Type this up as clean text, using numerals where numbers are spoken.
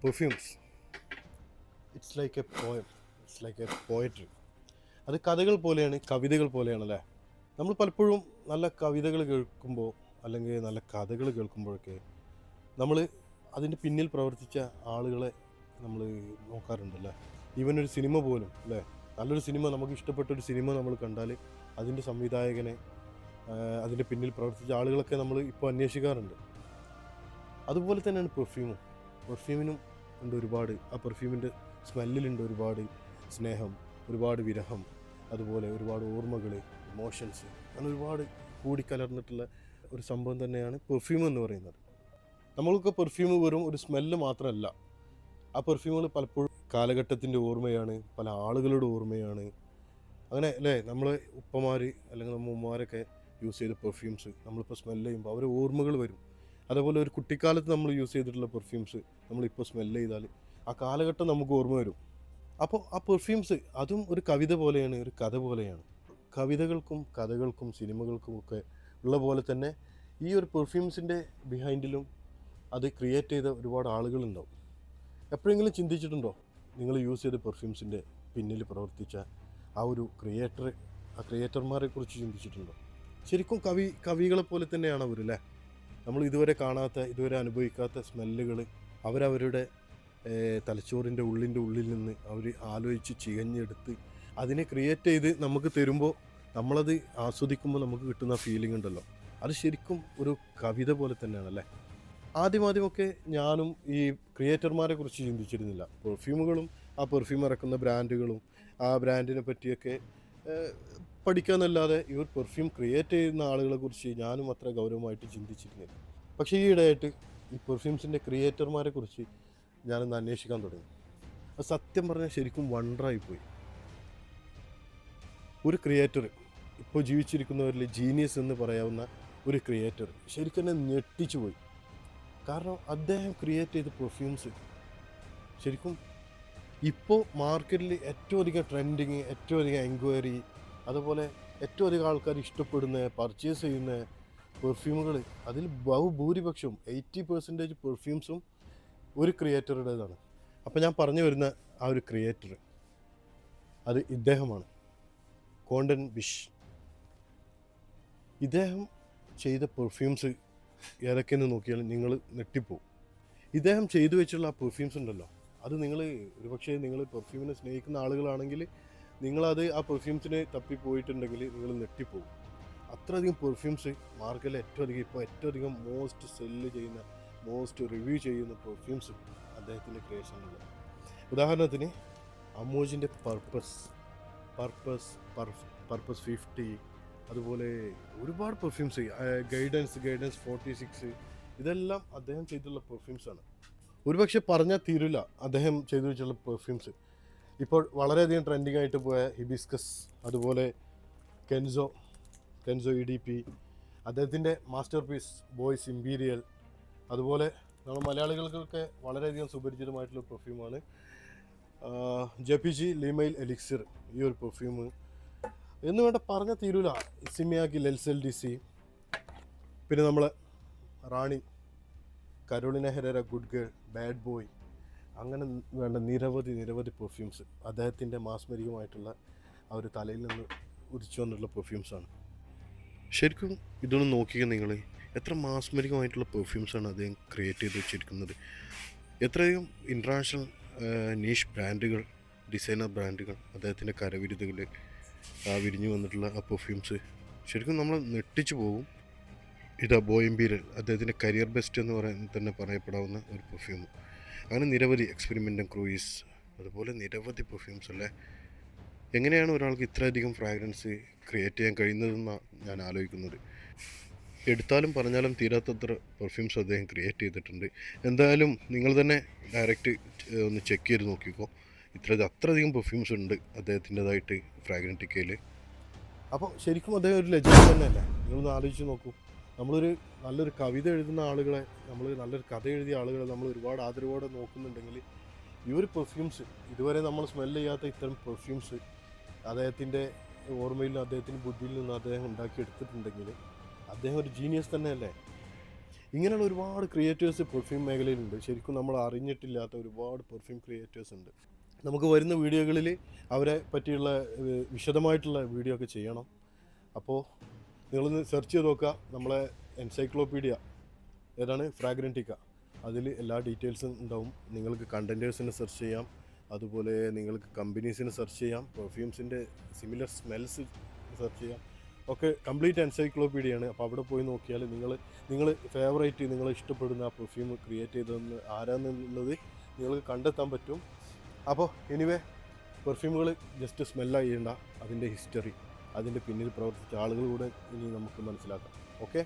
Perfumes it's like A poem, it's like A poetry. അത് കഥകൾ പോലെയാണ്, കവിതകൾ പോലെയാണല്ലേ. നമ്മൾ പലപ്പോഴും നല്ല കവിതകൾ കേൾക്കുമ്പോൾ അല്ലെങ്കിൽ നല്ല കഥകൾ കേൾക്കുമ്പോഴൊക്കെ നമ്മൾ അതിൻ്റെ പിന്നിൽ പ്രവർത്തിച്ച ആളുകളെ നമ്മൾ നോക്കാറുണ്ടല്ലേ. ഈവൻ ഒരു സിനിമ പോലും അല്ലേ, നല്ലൊരു സിനിമ, നമുക്ക് ഇഷ്ടപ്പെട്ടൊരു സിനിമ നമ്മൾ കണ്ടാൽ അതിൻ്റെ സംവിധായകനെ, അതിൻ്റെ പിന്നിൽ പ്രവർത്തിച്ച ആളുകളൊക്കെ നമ്മൾ ഇപ്പോൾ അന്വേഷിക്കാറുണ്ട്. അതുപോലെ തന്നെയാണ് പെർഫ്യൂമിനും ഉണ്ട് ഒരുപാട്, ആ പെർഫ്യൂമിൻ്റെ സ്മെല്ലിലുണ്ട് ഒരുപാട് സ്നേഹം, ഒരുപാട് വിരഹം, അതുപോലെ ഒരുപാട് ഓർമ്മകൾ, ഇമോഷൻസ്, അങ്ങനെ ഒരുപാട് കൂടിക്കലർന്നിട്ടുള്ള ഒരു സംഭവം തന്നെയാണ് പെർഫ്യൂം എന്ന് പറയുന്നത്. നമ്മൾക്ക് പെർഫ്യൂം വെറും ഒരു സ്മെല്ല് മാത്രമല്ല, ആ പെർഫ്യൂമുകൾ പലപ്പോഴും കാലഘട്ടത്തിൻ്റെ ഓർമ്മയാണ്, പല ആളുകളുടെ ഓർമ്മയാണ്. അങ്ങനെ അല്ലേ, നമ്മൾ ഉപ്പമാർ അല്ലെങ്കിൽ നമ്മൾ ഉമ്മമാരൊക്കെ യൂസ് ചെയ്ത പെർഫ്യൂംസ് നമ്മളിപ്പോൾ സ്മെല്ല് ചെയ്യുമ്പോൾ അവരെ ഓർമ്മകൾ വരും. അതേപോലെ ഒരു കുട്ടിക്കാലത്ത് നമ്മൾ യൂസ് ചെയ്തിട്ടുള്ള പെർഫ്യൂംസ് നമ്മളിപ്പോൾ സ്മെല്ല് ചെയ്താൽ ആ കാലഘട്ടം നമുക്ക് ഓർമ്മ വരും. അപ്പോൾ ആ പെർഫ്യൂംസ് അതും ഒരു കവിത പോലെയാണ്, ഒരു കഥ പോലെയാണ്. കവിതകൾക്കും കഥകൾക്കും സിനിമകൾക്കും ഒക്കെ ഉള്ള പോലെ തന്നെ ഈ ഒരു പെർഫ്യൂംസിൻ്റെ ബിഹൈൻഡിലും അത് ക്രിയേറ്റ് ചെയ്ത ഒരുപാട് ആളുകളുണ്ടാവും. എപ്പോഴെങ്കിലും ചിന്തിച്ചിട്ടുണ്ടോ നിങ്ങൾ യൂസ് ചെയ്ത പെർഫ്യൂംസിൻ്റെ പിന്നിൽ പ്രവർത്തിച്ച ആ ഒരു ക്രിയേറ്റർമാരെ കുറിച്ച് ചിന്തിച്ചിട്ടുണ്ടോ? ശരിക്കും കവികളെ പോലെ തന്നെയാണ് അവരല്ലേ. നമ്മൾ ഇതുവരെ കാണാത്ത, ഇതുവരെ അനുഭവിക്കാത്ത സ്മെല്ലുകൾ അവരവരുടെ തലച്ചോറിൻ്റെ ഉള്ളിൽ നിന്ന് അവർ ആലോചിച്ച് ചികഞ്ഞെടുത്ത് അതിനെ ക്രിയേറ്റ് ചെയ്ത് നമുക്ക് തരുമ്പോൾ നമ്മളത് ആസ്വദിക്കുമ്പോൾ നമുക്ക് കിട്ടുന്ന ഫീലിംഗ് ഉണ്ടല്ലോ, അത് ശരിക്കും ഒരു കവിത പോലെ തന്നെയാണല്ലേ. ആദ്യമൊക്കെ ഞാനും ഈ ക്രിയേറ്റർമാരെ കുറിച്ച് ചിന്തിച്ചിരുന്നില്ല. പെർഫ്യൂമുകളും ആ പെർഫ്യൂം ഇറക്കുന്ന ബ്രാൻഡുകളും ആ ബ്രാൻഡിനെ പറ്റിയൊക്കെ പഠിക്കാമെന്നല്ലാതെ ഇവർ പെർഫ്യൂം ക്രിയേറ്റ് ചെയ്യുന്ന ആളുകളെ കുറിച്ച് ഞാനും അത്ര ഗൗരവമായിട്ട് ചിന്തിച്ചിരുന്നില്ല. പക്ഷേ ഈ ഇടയായിട്ട് ഈ പെർഫ്യൂംസിൻ്റെ ക്രിയേറ്റർമാരെ കുറിച്ച് ഞാനൊന്ന് അന്വേഷിക്കാൻ തുടങ്ങി. അത് സത്യം പറഞ്ഞാൽ ശരിക്കും വണ്ടറായിപ്പോയി. ഒരു ക്രിയേറ്റർ, ഇപ്പോൾ ജീവിച്ചിരിക്കുന്നവരിൽ ജീനിയസ് എന്ന് പറയാവുന്ന ഒരു ക്രിയേറ്റർ ശരിക്കും എന്നെ ഞെട്ടിച്ചു പോയി. കാരണം അദ്ദേഹം ക്രിയേറ്റ് ചെയ്ത പെർഫ്യൂംസ് ശരിക്കും ഇപ്പോൾ മാർക്കറ്റിൽ ഏറ്റവും അധികം ട്രെൻഡിങ്, ഏറ്റവും അധികം എൻക്വയറി, അതുപോലെ ഏറ്റവും അധികം ആൾക്കാർ ഇഷ്ടപ്പെടുന്ന, പർച്ചേസ് ചെയ്യുന്ന പെർഫ്യൂമുകൾ, അതിൽ ബഹുഭൂരിപക്ഷവും 80% പെർഫ്യൂംസും ഒരു ക്രിയേറ്ററുടേതാണ്. അപ്പോൾ ഞാൻ പറഞ്ഞു വരുന്ന ആ ഒരു ക്രിയേറ്റർ അത് ഇദ്ദേഹമാണ്, കോണ്ടൻ ബിഷ്. ഇദ്ദേഹം ചെയ്ത പെർഫ്യൂംസ് ഏതൊക്കെയെന്ന് നോക്കിയാൽ നിങ്ങൾ നെട്ടിപ്പോവും. ഇദ്ദേഹം ചെയ്തു വെച്ചുള്ള ആ പെർഫ്യൂംസ് ഉണ്ടല്ലോ, അത് നിങ്ങൾ ഒരുപക്ഷെ നിങ്ങൾ പെർഫ്യൂമിനെ സ്നേഹിക്കുന്ന ആളുകളാണെങ്കിൽ നിങ്ങളത് ആ പെർഫ്യൂംസിനെ തപ്പിപ്പോയിട്ടുണ്ടെങ്കിൽ നിങ്ങൾ നെട്ടിപ്പോവും. അത്രയധികം പെർഫ്യൂംസ് മാർക്കറ്റിൽ ഏറ്റവും അധികം മോസ്റ്റ് സെല്ല് ചെയ്യുന്ന, മോസ്റ്റ് റിവ്യൂ ചെയ്യുന്ന പെർഫ്യൂംസ് അദ്ദേഹത്തിൻ്റെ ക്രിയേഷനുണ്ട്. ഉദാഹരണത്തിന് അമോജിൻ്റെ പർപ്പസ് 50, അതുപോലെ ഒരുപാട് പെർഫ്യൂംസ്, ഗൈഡൻസ് 46, ഇതെല്ലാം അദ്ദേഹം ചെയ്തിട്ടുള്ള പെർഫ്യൂംസാണ്. ഒരുപക്ഷെ പറഞ്ഞാൽ തീരില്ല അദ്ദേഹം ചെയ്തു വെച്ചുള്ള പെർഫ്യൂംസ്. ഇപ്പോൾ വളരെയധികം ട്രെൻഡിങ് ആയിട്ട് പോയ ഹിബിസ്കസ്, അതുപോലെ കെൻസോ EDP, അദ്ദേഹത്തിൻ്റെ മാസ്റ്റർ പീസ് ബോയ്സ് ഇമ്പീരിയൽ, അതുപോലെ നമ്മൾ മലയാളികൾക്കൊക്കെ വളരെയധികം സുപരിചിതമായിട്ടുള്ള പെർഫ്യൂമാണ് JPG ലീമൈൽ എലിക്സിർ. ഈ ഒരു പെർഫ്യൂം എന്ന് വേണ്ട പറഞ്ഞാൽ തീരൂല. സിമിയാക്കി LSLDC, പിന്നെ നമ്മളെ Rani Carolina Herrera good girl, bad boy, അങ്ങനെ വേണ്ട നിരവധി പെർഫ്യൂംസ് അദ്ദേഹത്തിൻ്റെ മാസ്മരികമായിട്ടുള്ള ആ ഒരു തലയിൽ നിന്ന് ഉദിച്ചു വന്നിട്ടുള്ള പെർഫ്യൂംസാണ്. ശരിക്കും ഇതൊന്ന് നോക്കിയാൽ നിങ്ങൾ എത്ര മാസ്മരികമായിട്ടുള്ള പെർഫ്യൂംസാണ് അദ്ദേഹം ക്രിയേറ്റ് ചെയ്ത് വെച്ചിരിക്കുന്നത്. എത്രയും ഇൻ്റർനാഷണൽ നീഷ് ബ്രാൻഡുകൾ, ഡിസൈനർ ബ്രാൻഡുകൾ, അദ്ദേഹത്തിൻ്റെ കരവിരുതുകൾ വിരിഞ്ഞു വന്നിട്ടുള്ള ആ പെർഫ്യൂംസ് ശരിക്കും നമ്മൾ നെട്ടിച്ചു പോകും. ഇതാ ബോയിംബീരൽ, അദ്ദേഹത്തിൻ്റെ കരിയർ ബെസ്റ്റ് എന്ന് തന്നെ പറയപ്പെടാവുന്ന ഒരു പെർഫ്യൂം. അങ്ങനെ നിരവധി എക്സ്പെരിമെൻ്റൽ ക്രൂയിസ്, അതുപോലെ നിരവധി പെർഫ്യൂംസ് അല്ലേ. എങ്ങനെയാണ് ഒരാൾക്ക് ഇത്രയധികം ഫ്രാഗ്രൻസ് ക്രിയേറ്റ് ചെയ്യാൻ കഴിയുന്നതെന്നാണ് ഞാൻ ആലോചിക്കുന്നത്. എടുത്താലും പറഞ്ഞാലും തീരാത്തത്ര പെർഫ്യൂംസ് അദ്ദേഹം ക്രിയേറ്റ് ചെയ്തിട്ടുണ്ട്. എന്തായാലും നിങ്ങൾ തന്നെ ഡയറക്റ്റ് ഒന്ന് ചെക്ക് ചെയ്ത് നോക്കിക്കോ. അത്രയധികം പെർഫ്യൂംസ് ഉണ്ട് അദ്ദേഹത്തിൻ്റെതായിട്ട് ഫ്രാഗ്രൻറ്റിക്കയിൽ. അപ്പോൾ ശരിക്കും അദ്ദേഹം ഒരു ലെജൻഡ് തന്നെയല്ലേ. നിങ്ങളൊന്ന് ആലോചിച്ച് നോക്കൂ. നല്ലൊരു കവിത എഴുതുന്ന ആളുകളെ, നല്ലൊരു കഥ എഴുതിയ ആളുകളെ നമ്മൾ ഒരുപാട് ആദരവോടെ നോക്കുന്നുണ്ടെങ്കിൽ ഈ ഒരു പെർഫ്യൂംസ്, ഇതുവരെ നമ്മൾ സ്മെല്ല് ചെയ്യാത്ത ഇത്തരം പെർഫ്യൂംസ് അദ്ദേഹത്തിൻ്റെ ഓർമ്മയിൽ നിന്ന്, അദ്ദേഹത്തിൻ്റെ ബുദ്ധിയിൽ നിന്ന് അദ്ദേഹം ഉണ്ടാക്കിയെടുത്തിട്ടുണ്ടെങ്കിൽ അദ്ദേഹം ഒരു ജീനിയസ് തന്നെയല്ലേ. ഇങ്ങനെയുള്ള ഒരുപാട് ക്രിയേറ്റേഴ്സ് പെർഫ്യൂം മേഖലയിലുണ്ട്. ശരിക്കും നമ്മൾ അറിഞ്ഞിട്ടില്ലാത്ത ഒരുപാട് പെർഫ്യൂം ക്രിയേറ്റേഴ്സ് ഉണ്ട്. നമുക്ക് വരുന്ന വീഡിയോകളിൽ അവരെ പറ്റിയുള്ള വിശദമായിട്ടുള്ള വീഡിയോ ഒക്കെ ചെയ്യണം. അപ്പോൾ നിങ്ങളൊന്ന് സെർച്ച് ചെയ്ത് നോക്കുക, നമ്മളെ എൻസൈക്ലോപീഡിയ ഏതാണ്, ഫ്രാഗ്രൻറ്റിക്ക. അതിൽ എല്ലാ ഡീറ്റെയിൽസും ഉണ്ടാവും. നിങ്ങൾക്ക് കണ്ടൻറ്റേഴ്സിനെ സെർച്ച് ചെയ്യാം, അതുപോലെ നിങ്ങൾക്ക് കമ്പനീസിനെ സെർച്ച് ചെയ്യാം, പെർഫ്യൂംസിൻ്റെ സിമിലർ സ്മെൽസ് സെർച്ച് ചെയ്യാം. ഒക്കെ കംപ്ലീറ്റ് എൻസൈക്ലോപീഡിയയാണ്. അപ്പോൾ അവിടെ പോയി നോക്കിയാൽ നിങ്ങൾ ഫേവറേറ്റ്, നിങ്ങൾ ഇഷ്ടപ്പെടുന്ന ആ പെർഫ്യൂം ക്രിയേറ്റ് ചെയ്തതെന്ന് ആരാന്നുള്ളത് നിങ്ങൾക്ക് കണ്ടെത്താൻ പറ്റും. അപ്പോൾ എനിവേ, പെർഫ്യൂമുകൾ ജസ്റ്റ് സ്മെല്ല് ചെയ്യേണ്ട, അതിൻ്റെ ഹിസ്റ്ററി, അതിൻ്റെ പിന്നിൽ പ്രവർത്തിച്ച ആളുകൾ കൂടെ ഇനി നമുക്ക് മനസ്സിലാക്കാം. ഓക്കെ.